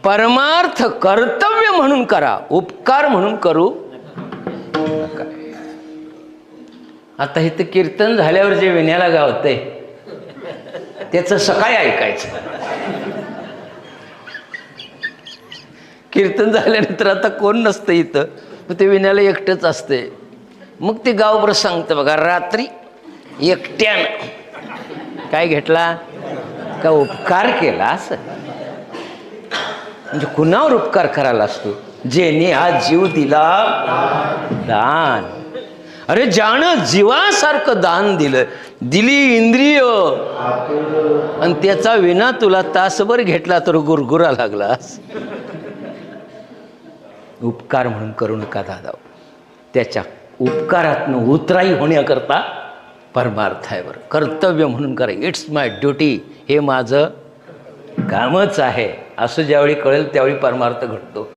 परमार्थ कर्तव्य म्हणून करा, उपकार म्हणून करू नका. आता इथं कीर्तन झाल्यावर जे विण्याला गावतंय त्याचं सकाळी ऐकायचं. कीर्तन झाल्यानंतर आता कोण नसतं इथं, मग ते विण्याला एकटंच असते. मग ते गावभर सांगतं बघा, रात्री एकट्यानं काय घेतला का उपकार केला. असं म्हणजे कुणावर उपकार करायला असतो, जेने हा जीव दिला दान. अरे ज्यानं जीवासारखं दान दिलं, दिली इंद्रिय, आणि त्याचा विना तुला तासभर घेतला तर गुरगुरा लागला. उपकार म्हणून करू नका दादा. त्याच्या उपकारातनं उतराई होण्याकरता परमार्थ आहे. बरं, कर्तव्य म्हणून करा. इट्स माय ड्युटी, हे माझं कामच आहे, असं ज्यावेळी कळेल त्यावेळी परमार्थ घडतो.